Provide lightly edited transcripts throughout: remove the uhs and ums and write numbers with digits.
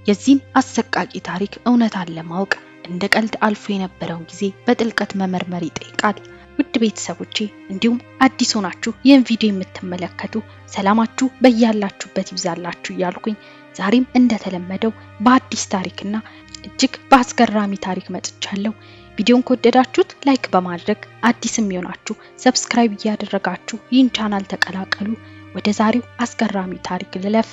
የዚህን አሰቃቂ ታሪክ እውነታን ለማወቅ እንደ ቀልድ አልፎ የነበረውን ጊዜ በጥልቀት መመርመር ይጠይቃል። ውድ ቤተሰቦቼ እንዲሁም አዲስ ሆናችሁ ይህን ቪዲዮ የምትመለከቱ ሰላማችሁ በያላችሁበት ይብዛላችሁ እያልኩኝ ዛሬም እንደተለመደው በአዲስ ታሪክና እጅግ በአስገራሚ ታሪክ መጥቻለሁ። ቪዲዮን ከወደዳችሁት ላይክ በማድረግ አዲስም ይሆናችሁ ሰብስክራይብ እያደረጋችሁ ይህን ቻናል ተቀላቀሉ። ወደ ዛሬው አስገራሚ ታሪክ ልለፍ።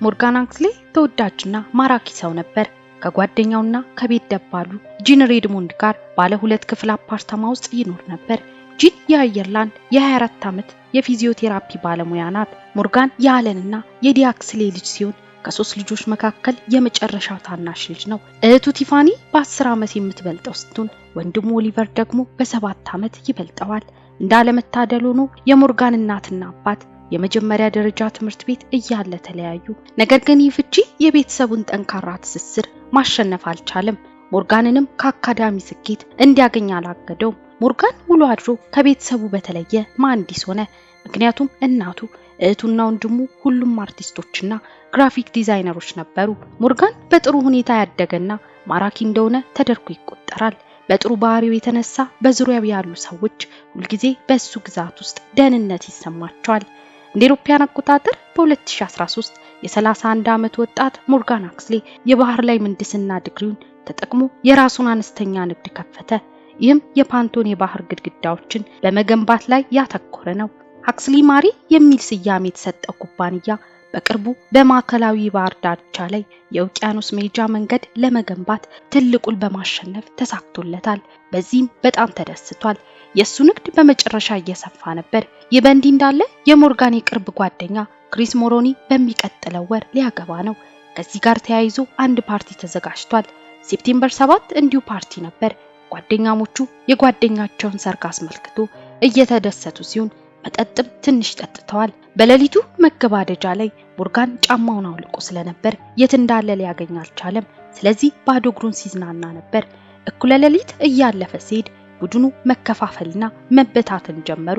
ሞርጋን አንክስሌ ተወዳጅና ማራኪ ሰው ነበር። ከጓደኛውና ከቤት ደባሉ ጂን ሬድሞንድ ጋር ባለ 2 ክፍል አፓርታማ ውስጥ ይኖር ነበር። ጂን የአየርላንድ የ24 ዓመት የፊዚዮቴራፒ ባለሙያ ናት። ሞርጋን የአለንና የዲ አክስሌ ልጅ ሲሆን ከ3 ልጆች መካከል የመጨረሻው ታናሽ ልጅ ነው። እህቱ ቲፋኒ በ10 ዓመት የምትበልጠው ስትሆን ወንድሙ ኦሊቨር ደግሞ በ7 ዓመት ይበልጠዋል። እንዳለመታደል ሆኖ የሞርጋን እናትና አባት የመጀመሪያ ደረጃ ትምህርት ቤት እያለ ተለያዩ። ነገር ግን ይህ ፍቺ የቤተሰቡን ጠንካራ ትስስር ማሸነፍ አልቻለም። ሞርጋንንም ከአካዳሚ ስኬት እንዲያገኝ አላገደውም። ሞርጋን ውሎ አድሮ ከቤተሰቡ በተለየ መሐንዲስ ሆነ። ምክንያቱም እናቱ፣ እህቱና ወንድሙ ሁሉም አርቲስቶችና ግራፊክ ዲዛይነሮች ነበሩ። ሞርጋን በጥሩ ሁኔታ ያደገና ማራኪ እንደሆነ ተደርጎ ይቆጠራል። በጥሩ ባህሪው የተነሳ በዙሪያው ያሉ ሰዎች ሁልጊዜ በሱ ግዛት ውስጥ ደህንነት ይሰማቸዋል። እንደ አውሮፓውያን አቆጣጠር በ2013 የ31 ዓመት ወጣት ሞርጋን አንክስሌ የባህር ላይ ምህንድስና ዲግሪውን ተጠቅሞ የራሱን አነስተኛ ንግድ ከፈተ። ይህም የፓንቶን የባህር ግድግዳዎችን በመገንባት ላይ ያተኮረ ነው። አንክስሌ ማሪ የሚል ስያሜ የተሰጠው ኩባንያ በቅርቡ በማዕከላዊ ባህር ዳርቻ ላይ የውቅያኖስ መሄጃ መንገድ ለመገንባት ትልቁን በማሸነፍ ተሳክቶለታል። በዚህም በጣም ተደስቷል። የሱ ንግድ በመጨረሻ እየሰፋ ነበር። ይህ በእንዲህ እንዳለ የሞርጋን የቅርብ ጓደኛ ክሪስ ሞሮኒ በሚቀጥለው ወር ሊያገባ ነው። ከዚህ ጋር ተያይዞ አንድ ፓርቲ ተዘጋጅቷል። ሴፕቴምበር 7 እንዲሁ ፓርቲ ነበር። ጓደኛሞቹ የጓደኛቸውን ሰርግ አስመልክቶ እየተደሰቱ ሲሆን መጠጥም ትንሽ ጠጥተዋል። በሌሊቱ መገባደጃ ላይ ሞርጋን ጫማውን አውልቆ ስለነበር የት እንዳለ ሊያገኝ አልቻለም። ስለዚህ ባዶ እግሩን ሲዝናና ነበር። እኩለ ሌሊት እያለፈ ሲሄድ ቡድኑ መከፋፈልና መበታተን ጀመሩ።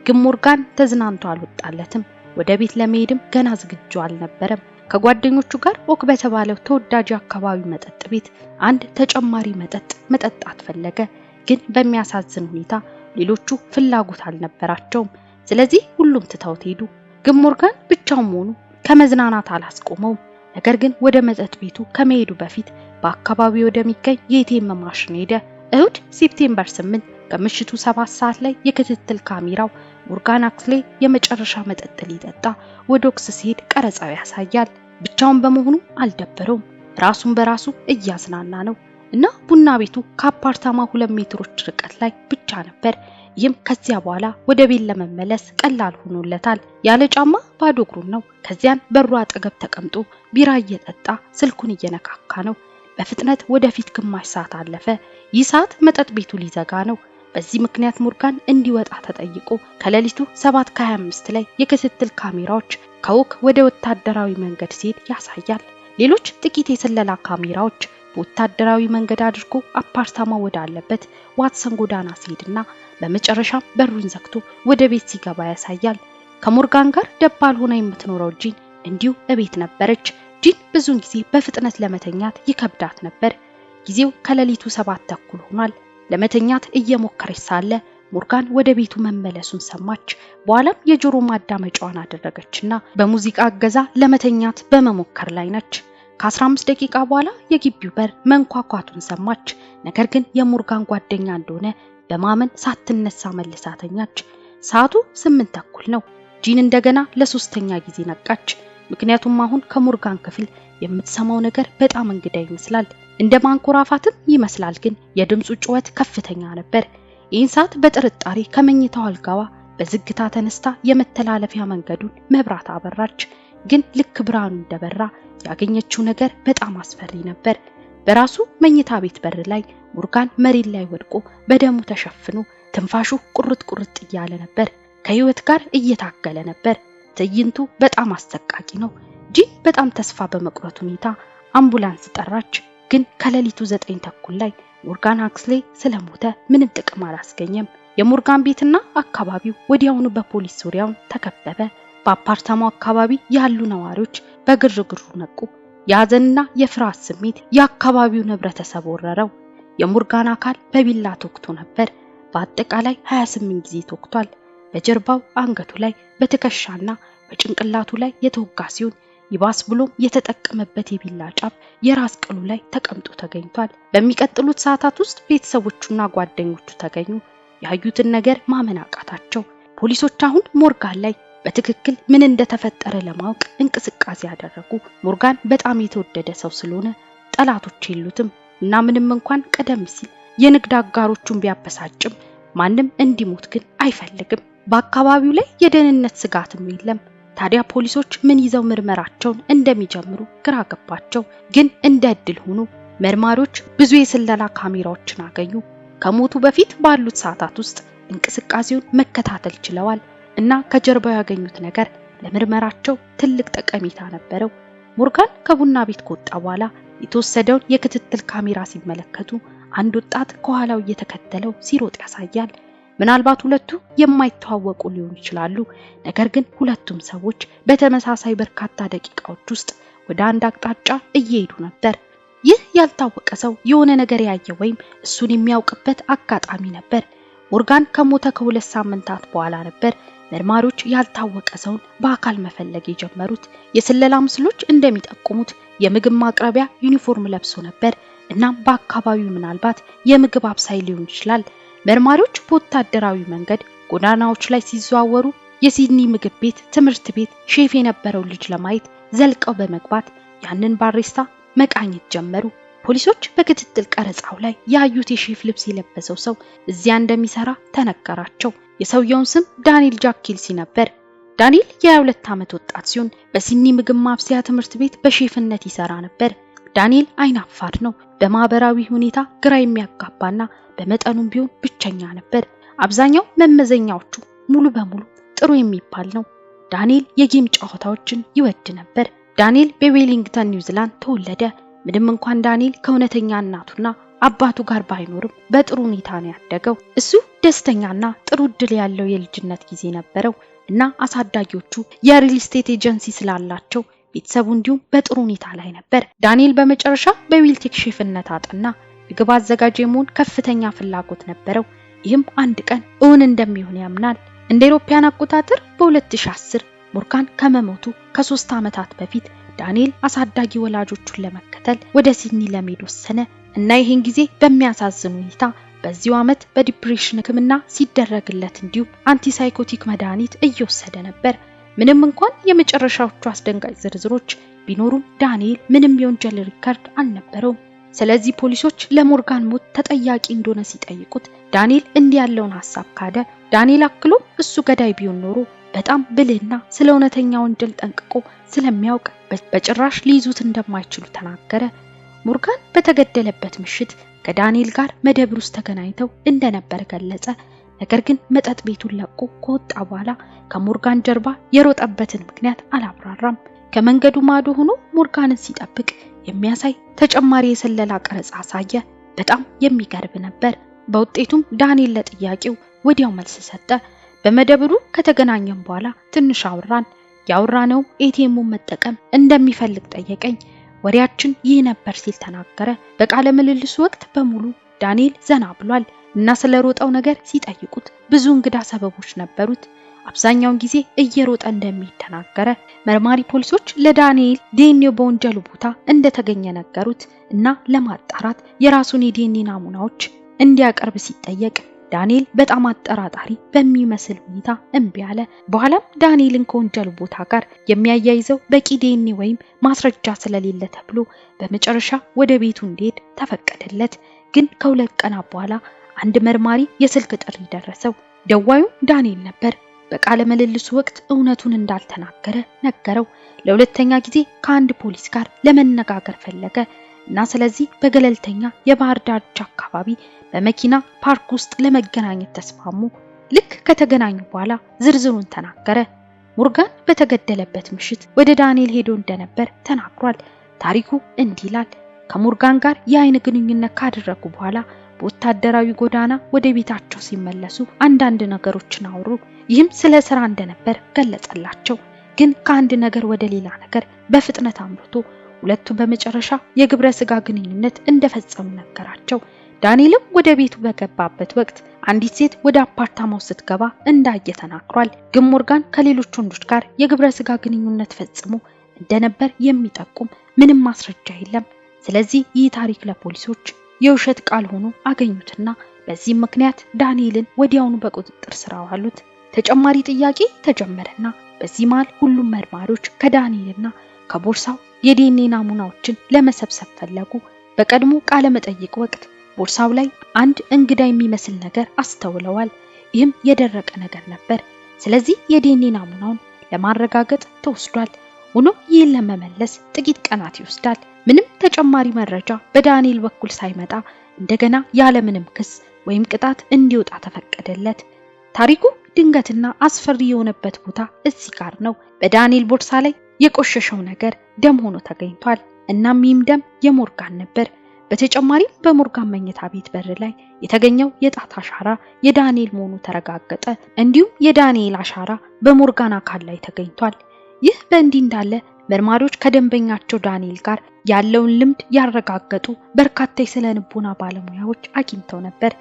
ግን ሞርጋን ተዝናንቶ አልወጣለትም። ወደ ቤት ለመሄድም ገና ዝግጁ አልነበረም። ከጓደኞቹ ጋር ኦክ በተባለው ተወዳጅ አካባቢ መጠጥ ቤት አንድ ተጨማሪ መጠጥ መጠጣት ፈለገ። ግን በሚያሳዝን ሁኔታ ሌሎቹ ፍላጎት አልነበራቸውም። ስለዚህ ሁሉም ትተውት ሄዱ። ግን ሞርጋን ብቻውን መሆኑ ከመዝናናት አላስቆመውም። ነገር ግን ወደ መጠጥ ቤቱ ከመሄዱ በፊት በአካባቢው ወደሚገኝ የኤቲኤም ማሽን ሄደ። እሁድ ሴፕቴምበር 8 ከምሽቱ 7 ሰዓት ላይ የክትትል ካሜራው ሞርጋን አንክስሌ የመጨረሻ መጠጥ ሊጠጣ ወደ ኦክስ ሲሄድ ቀረጻው ያሳያል። ብቻውን በመሆኑ አልደበረውም። ራሱን በራሱ እያዝናና ነው እና ቡና ቤቱ ከአፓርታማ 2 ሜትሮች ርቀት ላይ ብቻ ነበር። ይህም ከዚያ በኋላ ወደ ቤት ለመመለስ ቀላል ሆኖለታል። ያለ ጫማ ባዶ እግሩን ነው። ከዚያን በሩ አጠገብ ተቀምጦ ቢራ እየጠጣ ስልኩን እየነካካ ነው። በፍጥነት ወደፊት ግማሽ ሰዓት አለፈ። ይህ ሰዓት መጠጥ ቤቱ ሊዘጋ ነው። በዚህ ምክንያት ሞርጋን እንዲወጣ ተጠይቆ ከሌሊቱ 7:25 ላይ የክትትል ካሜራዎች ከኦክ ወደ ወታደራዊ መንገድ ሲሄድ ያሳያል። ሌሎች ጥቂት የስለላ ካሜራዎች በወታደራዊ መንገድ አድርጎ አፓርታማ ወዳለበት ዋትሰን ጎዳና ሲሄድና በመጨረሻም በሩን ዘግቶ ወደ ቤት ሲገባ ያሳያል። ከሞርጋን ጋር ደባል ሆና የምትኖረው ጂን እንዲሁ እቤት ነበረች። ጂን ብዙውን ጊዜ በፍጥነት ለመተኛት ይከብዳት ነበር። ጊዜው ከሌሊቱ 7:30 ሆኗል። ለመተኛት እየሞከረች ሳለ ሞርጋን ወደ ቤቱ መመለሱን ሰማች። በኋላም የጆሮ ማዳመጫዋን አደረገችና በሙዚቃ እገዛ ለመተኛት በመሞከር ላይ ነች። ከ15 ደቂቃ በኋላ የግቢው በር መንኳኳቱን ሰማች። ነገር ግን የሞርጋን ጓደኛ እንደሆነ በማመን ሳትነሳ መልሳ ተኛች። ሰዓቱ 8:30 ነው። ጂን እንደገና ለሶስተኛ ጊዜ ነቃች። ምክንያቱም አሁን ከሞርጋን ክፍል የምትሰማው ነገር በጣም እንግዳ ይመስላል። እንደ ማንኮራፋትም ይመስላል፣ ግን የድምጹ ጩኸት ከፍተኛ ነበር። ይህን ሰዓት በጥርጣሬ ከመኝታው አልጋዋ በዝግታ ተነስታ የመተላለፊያ መንገዱን መብራት አበራች። ግን ልክ ብርሃኑ እንደበራ ያገኘችው ነገር በጣም አስፈሪ ነበር። በራሱ መኝታ ቤት በር ላይ ሞርጋን መሬት ላይ ወድቆ በደሙ ተሸፍኖ ትንፋሹ ቁርጥ ቁርጥ እያለ ነበር። ከህይወት ጋር እየታገለ ነበር። ትዕይንቱ በጣም አሰቃቂ ነው። ጂን በጣም ተስፋ በመቁረጥ ሁኔታ አምቡላንስ ጠራች። ግን ከሌሊቱ 9:30 ላይ ሞርጋን አንክስሌ ስለሞተ ምንም ጥቅም አላስገኘም። የሞርጋን ቤትና አካባቢው ወዲያውኑ በፖሊስ ዙሪያውን ተከበበ። በአፓርታማው አካባቢ ያሉ ነዋሪዎች በግርግሩ ነቁ። የሐዘንና የፍርሃት ስሜት የአካባቢውን ህብረተሰብ ወረረው። የሞርጋን አካል በቢላ ተወግቶ ነበር። በአጠቃላይ 28 ጊዜ ተወግቷል። በጀርባው፣ አንገቱ ላይ፣ በትከሻና በጭንቅላቱ ላይ የተወጋ ሲሆን ይባስ ብሎም የተጠቀመበት የቢላ ጫፍ የራስ ቅሉ ላይ ተቀምጦ ተገኝቷል። በሚቀጥሉት ሰዓታት ውስጥ ቤተሰቦቹና ጓደኞቹ ተገኙ። ያዩትን ነገር ማመን አቃታቸው። ፖሊሶች አሁን ሞርጋን ላይ በትክክል ምን እንደተፈጠረ ለማወቅ እንቅስቃሴ ያደረጉ። ሞርጋን በጣም የተወደደ ሰው ስለሆነ ጠላቶች የሉትም እና ምንም እንኳን ቀደም ሲል የንግድ አጋሮቹን ቢያበሳጭም ማንም እንዲሞት ግን አይፈልግም። በአካባቢው ላይ የደህንነት ስጋትም የለም። ታዲያ ፖሊሶች ምን ይዘው ምርመራቸውን እንደሚጀምሩ ግራ ገባቸው። ግን እንደ እድል ሆኖ መርማሪዎች ብዙ የስለላ ካሜራዎችን አገኙ። ከሞቱ በፊት ባሉት ሰዓታት ውስጥ እንቅስቃሴውን መከታተል ችለዋል እና ከጀርባው ያገኙት ነገር ለምርመራቸው ትልቅ ጠቀሜታ ነበረው። ሞርጋን ከቡና ቤት ከወጣ በኋላ የተወሰደውን የክትትል ካሜራ ሲመለከቱ አንድ ወጣት ከኋላው እየተከተለው ሲሮጥ ያሳያል። ምናልባት ሁለቱ የማይተዋወቁ ሊሆኑ ይችላሉ። ነገር ግን ሁለቱም ሰዎች በተመሳሳይ በርካታ ደቂቃዎች ውስጥ ወደ አንድ አቅጣጫ እየሄዱ ነበር። ይህ ያልታወቀ ሰው የሆነ ነገር ያየ ወይም እሱን የሚያውቅበት አጋጣሚ ነበር። ሞርጋን ከሞተ ከ2 ሳምንታት በኋላ ነበር መርማሪዎች ያልታወቀ ሰውን በአካል መፈለግ የጀመሩት። የስለላ ምስሎች እንደሚጠቁሙት የምግብ ማቅረቢያ ዩኒፎርም ለብሶ ነበር። እናም በአካባቢው ምናልባት የምግብ አብሳይ ሊሆን ይችላል። መርማሪዎች በወታደራዊ መንገድ ጎዳናዎች ላይ ሲዘዋወሩ የሲድኒ ምግብ ቤት፣ ትምህርት ቤት ሼፍ የነበረው ልጅ ለማየት ዘልቀው በመግባት ያንን ባሪስታ መቃኘት ጀመሩ። ፖሊሶች በክትትል ቀረጻው ላይ ያዩት የሼፍ ልብስ የለበሰው ሰው እዚያ እንደሚሰራ ተነገራቸው። የሰውየውን ስም ዳንኤል ጃክ ኪልሲ ነበር። ዳንኤል የ22 ዓመት ወጣት ሲሆን በሲድኒ ምግብ ማብሰያ ትምህርት ቤት በሼፍነት ይሰራ ነበር። ዳንኤል አይናፋር ነው። በማህበራዊ ሁኔታ ግራ የሚያጋባና በመጠኑም ቢሆን ብቸኛ ነበር። አብዛኛው መመዘኛዎቹ ሙሉ በሙሉ ጥሩ የሚባል ነው። ዳንኤል የጌም ጨዋታዎችን ይወድ ነበር። ዳንኤል በዌሊንግተን ኒውዚላንድ ተወለደ። ምንም እንኳን ዳንኤል ከእውነተኛ እናቱና አባቱ ጋር ባይኖርም በጥሩ ሁኔታ ነው ያደገው። እሱ ደስተኛና ጥሩ እድል ያለው የልጅነት ጊዜ ነበረው እና አሳዳጊዎቹ የሪል ስቴት ኤጀንሲ ስላላቸው ቤተሰቡ እንዲሁም በጥሩ ሁኔታ ላይ ነበር። ዳንኤል በመጨረሻ በዊልቴክ ሼፍነት አጠና። ምግብ አዘጋጅ የመሆን ከፍተኛ ፍላጎት ነበረው። ይህም አንድ ቀን እውን እንደሚሆን ያምናል። እንደ አውሮፓውያን አቆጣጠር በ2010 ሞርጋን ከመሞቱ ከ3 ዓመታት በፊት ዳንኤል አሳዳጊ ወላጆቹን ለመከተል ወደ ሲድኒ ለመሄድ ወሰነ እና ይህን ጊዜ በሚያሳዝን ሁኔታ በዚሁ ዓመት በዲፕሬሽን ሕክምና ሲደረግለት እንዲሁም አንቲሳይኮቲክ መድኃኒት እየወሰደ ነበር። ምንም እንኳን የመጨረሻዎቹ አስደንጋጭ ዝርዝሮች ቢኖሩም ዳንኤል ምንም የወንጀል ሪከርድ አልነበረውም። ስለዚህ ፖሊሶች ለሞርጋን ሞት ተጠያቂ እንደሆነ ሲጠይቁት ዳንኤል እንዲህ ያለውን ሐሳብ ካደ። ዳንኤል አክሎ እሱ ገዳይ ቢሆን ኖሮ በጣም ብልህና ስለ እውነተኛ ወንጀል ጠንቅቆ ስለሚያውቅ በጭራሽ ሊይዙት እንደማይችሉ ተናገረ። ሞርጋን በተገደለበት ምሽት ከዳንኤል ጋር መደብር ውስጥ ተገናኝተው እንደነበር ገለጸ። ነገር ግን መጠጥ ቤቱን ለቆ ከወጣ በኋላ ከሞርጋን ጀርባ የሮጠበትን ምክንያት አላብራራም። ከመንገዱ ማዶ ሆኖ ሞርጋንን ሲጠብቅ የሚያሳይ ተጨማሪ የስለላ ቀረጻ አሳየ። በጣም የሚገርም ነበር። በውጤቱም ዳንኤል ለጥያቄው ወዲያው መልስ ሰጠ። በመደብሩ ከተገናኘን በኋላ ትንሽ አወራን። ያወራነው ኤቲኤሙን መጠቀም እንደሚፈልግ ጠየቀኝ። ወሬያችን ይህ ነበር ሲል ተናገረ። በቃለ ምልልሱ ወቅት በሙሉ ዳንኤል ዘና ብሏል እና ስለሮጠው ነገር ሲጠይቁት ብዙ እንግዳ ሰበቦች ነበሩት። አብዛኛውን ጊዜ እየሮጠ እንደሚሄድ ተናገረ። መርማሪ ፖሊሶች ለዳንኤል ዲኤንኤው በወንጀሉ ቦታ እንደተገኘ ነገሩት እና ለማጣራት የራሱን የዲኤንኤ ናሙናዎች እንዲያቀርብ ሲጠየቅ ዳንኤል በጣም አጠራጣሪ በሚመስል ሁኔታ እምቢ አለ። በኋላም ዳንኤልን ከወንጀሉ ቦታ ጋር የሚያያይዘው በቂ ዲኤንኤ ወይም ማስረጃ ስለሌለ ተብሎ በመጨረሻ ወደ ቤቱ እንዲሄድ ተፈቀደለት። ግን ከ2 ቀናት በኋላ አንድ መርማሪ የስልክ ጥሪ ደረሰው። ደዋዩ ዳንኤል ነበር። በቃለ ምልልሱ ወቅት እውነቱን እንዳልተናገረ ነገረው። ለሁለተኛ ጊዜ ከአንድ ፖሊስ ጋር ለመነጋገር ፈለገ እና ስለዚህ በገለልተኛ የባህር ዳርቻ አካባቢ በመኪና ፓርክ ውስጥ ለመገናኘት ተስማሙ። ልክ ከተገናኙ በኋላ ዝርዝሩን ተናገረ። ሞርጋን በተገደለበት ምሽት ወደ ዳንኤል ሄዶ እንደነበር ተናግሯል። ታሪኩ እንዲህ ይላል። ከሞርጋን ጋር የአይን ግንኙነት ካደረጉ በኋላ በወታደራዊ ጎዳና ወደ ቤታቸው ሲመለሱ አንዳንድ ነገሮችን አወሩ። ይህም ስለ ስራ እንደነበር ገለጸላቸው። ግን ከአንድ ነገር ወደ ሌላ ነገር በፍጥነት አምርቶ ሁለቱ በመጨረሻ የግብረ ስጋ ግንኙነት እንደፈጸሙ ነገራቸው። ዳንኤልም ወደ ቤቱ በገባበት ወቅት አንዲት ሴት ወደ አፓርታማው ስትገባ እንዳየ ተናግሯል። ግን ሞርጋን ከሌሎች ወንዶች ጋር የግብረ ስጋ ግንኙነት ፈጽሞ እንደነበር የሚጠቁም ምንም ማስረጃ የለም። ስለዚህ ይህ ታሪክ ለፖሊሶች የውሸት ቃል ሆኖ አገኙትና በዚህ ምክንያት ዳንኤልን ወዲያውኑ በቁጥጥር ስር አዋሉት። ተጨማሪ ጥያቄ ተጀመረና በዚህ መሃል ሁሉም መርማሪዎች ከዳንኤልና ከቦርሳው የዲኤንኤ ናሙናዎችን ለመሰብሰብ ፈለጉ። በቀድሞ ቃለ መጠይቅ ወቅት ቦርሳው ላይ አንድ እንግዳ የሚመስል ነገር አስተውለዋል። ይህም የደረቀ ነገር ነበር። ስለዚህ የዲኤንኤ ናሙናውን ለማረጋገጥ ተወስዷል። ሆኖም ይህን ለመመለስ ጥቂት ቀናት ይወስዳል። ምንም ተጨማሪ መረጃ በዳንኤል በኩል ሳይመጣ እንደገና ያለምንም ክስ ወይም ቅጣት እንዲወጣ ተፈቀደለት። ታሪኩ ድንገትና አስፈሪ የሆነበት ቦታ እዚህ ጋር ነው። በዳንኤል ቦርሳ ላይ የቆሸሸው ነገር ደም ሆኖ ተገኝቷል። እናም ይህም ደም የሞርጋን ነበር። በተጨማሪም በሞርጋን መኝታ ቤት በር ላይ የተገኘው የጣት አሻራ የዳንኤል መሆኑ ተረጋገጠ። እንዲሁም የዳንኤል አሻራ በሞርጋን አካል ላይ ተገኝቷል። ይህ በእንዲህ እንዳለ መርማሪዎች ከደንበኛቸው ዳንኤል ጋር ያለውን ልምድ ያረጋገጡ በርካታ የስነ ልቦና ባለሙያዎች አግኝተው ነበር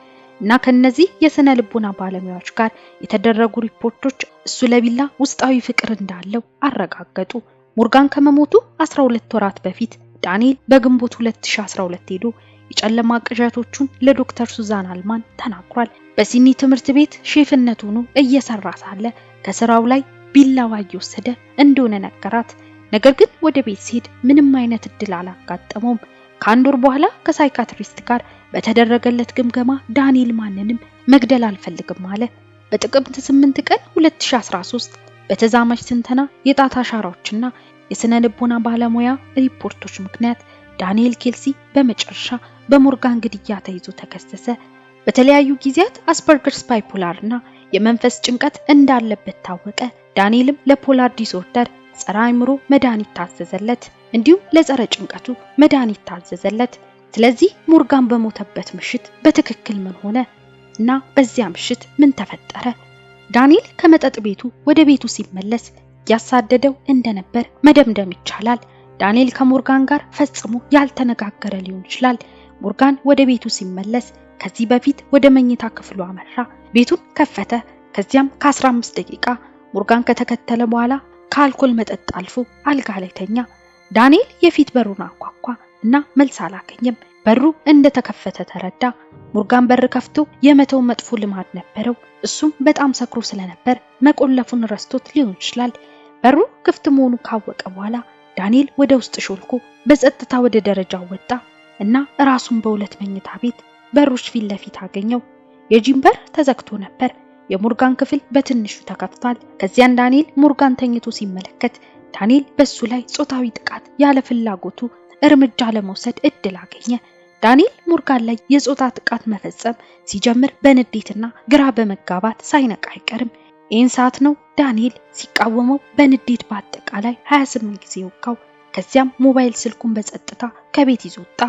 እና ከነዚህ የስነ ልቦና ባለሙያዎች ጋር የተደረጉ ሪፖርቶች እሱ ለቢላ ውስጣዊ ፍቅር እንዳለው አረጋገጡ። ሞርጋን ከመሞቱ 12 ወራት በፊት ዳንኤል በግንቦት 2012 ሄዶ የጨለማ ቅዠቶቹን ለዶክተር ሱዛን አልማን ተናግሯል። በሲኒ ትምህርት ቤት ሼፍነት ሆኖ እየሰራ ሳለ ከስራው ላይ ቢላዋ እየወሰደ እንደሆነ ነገራት። ነገር ግን ወደ ቤት ሲሄድ ምንም አይነት እድል አላጋጠመውም። ከአንድ ወር በኋላ ከሳይካትሪስት ጋር በተደረገለት ግምገማ ዳንኤል ማንንም መግደል አልፈልግም አለ። በጥቅምት 8 ቀን 2013 በተዛማጅ ትንተና የጣት አሻራዎችና የስነ ልቦና ባለሙያ ሪፖርቶች ምክንያት ዳንኤል ኬልሲ በመጨረሻ በሞርጋን ግድያ ተይዞ ተከሰሰ። በተለያዩ ጊዜያት አስፐርገርስ ባይፖላርና የመንፈስ ጭንቀት እንዳለበት ታወቀ። ዳንኤልም ለፖላር ዲስኦርደር ጸረ አእምሮ መድኃኒት ታዘዘለት፣ እንዲሁም ለጸረ ጭንቀቱ መድኃኒት ታዘዘለት። ስለዚህ ሞርጋን በሞተበት ምሽት በትክክል ምን ሆነ እና በዚያ ምሽት ምን ተፈጠረ? ዳንኤል ከመጠጥ ቤቱ ወደ ቤቱ ሲመለስ ያሳደደው እንደነበር መደምደም ይቻላል። ዳንኤል ከሞርጋን ጋር ፈጽሞ ያልተነጋገረ ሊሆን ይችላል። ሞርጋን ወደ ቤቱ ሲመለስ ከዚህ በፊት ወደ መኝታ ክፍሉ አመራ። ቤቱን ከፈተ። ከዚያም ከ15 ደቂቃ ሞርጋን ከተከተለ በኋላ ከአልኮል መጠጥ አልፎ አልጋ ላይ ተኛ። ዳንኤል የፊት በሩን አንኳኳ እና መልስ አላገኘም። በሩ እንደተከፈተ ተረዳ። ሞርጋን በር ከፍቶ የመተው መጥፎ ልማድ ነበረው። እሱም በጣም ሰክሮ ስለነበር መቆለፉን ረስቶት ሊሆን ይችላል። በሩ ክፍት መሆኑ ካወቀ በኋላ ዳንኤል ወደ ውስጥ ሾልኮ በጸጥታ ወደ ደረጃው ወጣ እና ራሱን በሁለት መኝታ ቤት በሮች ፊት ለፊት አገኘው። የጂም በር ተዘግቶ ነበር። የሞርጋን ክፍል በትንሹ ተከፍቷል። ከዚያን ዳንኤል ሞርጋን ተኝቶ ሲመለከት ዳንኤል በሱ ላይ ጾታዊ ጥቃት ያለ ፍላጎቱ እርምጃ ለመውሰድ እድል አገኘ። ዳንኤል ሞርጋን ላይ የጾታ ጥቃት መፈጸም ሲጀምር በንዴትና ግራ በመጋባት ሳይነቃ አይቀርም። ይህን ሰዓት ነው ዳንኤል ሲቃወመው በንዴት በአጠቃላይ 28 ጊዜ ወጋው። ከዚያም ሞባይል ስልኩን በጸጥታ ከቤት ይዞ ወጣ።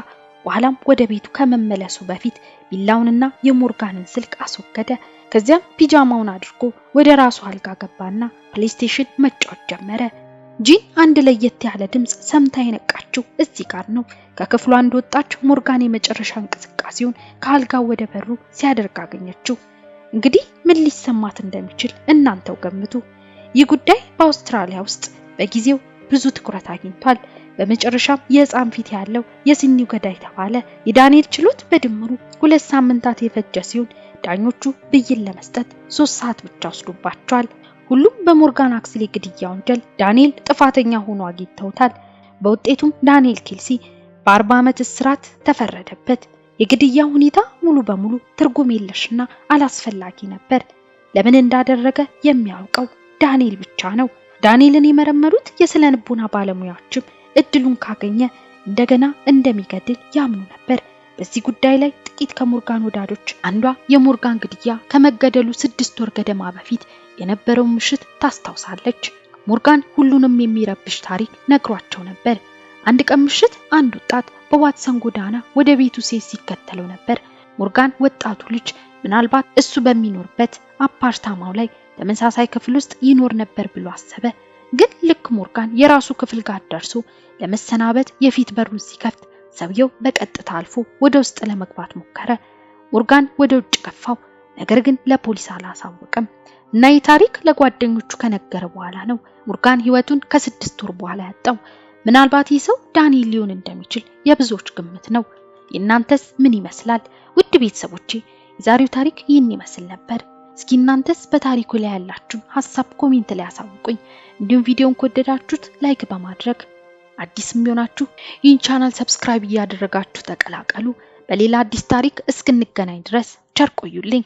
በኋላም ወደ ቤቱ ከመመለሱ በፊት ቢላውንና የሞርጋንን ስልክ አስወገደ። ከዚያም ፒጃማውን አድርጎ ወደ ራሱ አልጋ ገባና ፕሌይስቴሽን መጫወት ጀመረ። ጂን አንድ ለየት ያለ ድምጽ ሰምታ የነቃችው እዚህ ጋር ነው። ከክፍሉ አንድ ወጣች። ሞርጋን የመጨረሻ እንቅስቃሴውን ከአልጋው ወደ በሩ ሲያደርግ አገኘችው። እንግዲህ ምን ሊሰማት እንደሚችል እናንተው ገምቱ። ይህ ጉዳይ በአውስትራሊያ ውስጥ በጊዜው ብዙ ትኩረት አግኝቷል። በመጨረሻም የህፃን ፊት ያለው የሲኒው ገዳይ ተባለ። የዳንኤል ችሎት በድምሩ 2 ሳምንታት የፈጀ ሲሆን ዳኞቹ ብይን ለመስጠት 3 ሰዓት ብቻ ወስዶባቸዋል። ሁሉም በሞርጋን አክስሌ ግድያ ወንጀል ዳንኤል ጥፋተኛ ሆኖ አግኝተውታል። በውጤቱም ዳንኤል ኬልሲ በ40 ዓመት እስራት ተፈረደበት። የግድያው ሁኔታ ሙሉ በሙሉ ትርጉም የለሽና አላስፈላጊ ነበር። ለምን እንዳደረገ የሚያውቀው ዳንኤል ብቻ ነው። ዳንኤልን የመረመሩት የስነ ልቦና ባለሙያዎችም እድሉን ካገኘ እንደገና እንደሚገድል ያምኑ ነበር። በዚህ ጉዳይ ላይ ጥቂት ከሞርጋን ወዳጆች አንዷ የሞርጋን ግድያ ከመገደሉ 6 ወር ገደማ በፊት የነበረው ምሽት ታስታውሳለች። ሞርጋን ሁሉንም የሚረብሽ ታሪክ ነግሯቸው ነበር። አንድ ቀን ምሽት አንድ ወጣት በዋትሰን ጎዳና ወደ ቤቱ ሲከተለው ነበር። ሞርጋን ወጣቱ ልጅ ምናልባት እሱ በሚኖርበት አፓርታማው ላይ ተመሳሳይ ክፍል ውስጥ ይኖር ነበር ብሎ አሰበ። ግን ልክ ሞርጋን የራሱ ክፍል ጋር ደርሶ ለመሰናበት የፊት በሩን ሲከፍት ሰውየው በቀጥታ አልፎ ወደ ውስጥ ለመግባት ሞከረ። ሞርጋን ወደ ውጭ ገፋው፣ ነገር ግን ለፖሊስ አላሳወቀም እና ይህ ታሪክ ለጓደኞቹ ከነገረ በኋላ ነው ሞርጋን ህይወቱን ከ6 ወር በኋላ ያጣው። ምናልባት ይህ ሰው ዳንኤል ሊሆን እንደሚችል የብዙዎች ግምት ነው። የእናንተስ ምን ይመስላል? ውድ ቤተሰቦቼ የዛሬው ታሪክ ይህን ይመስል ነበር። እስኪ እናንተስ በታሪኩ ላይ ያላችሁን ሐሳብ ኮሜንት ላይ አሳውቁኝ። እንዲሁም ቪዲዮውን ከወደዳችሁት ላይክ በማድረግ አዲስም ቢሆናችሁ ይህን ቻናል ሰብስክራይብ እያደረጋችሁ ተቀላቀሉ። በሌላ አዲስ ታሪክ እስክንገናኝ ድረስ ቸር ቆዩልኝ።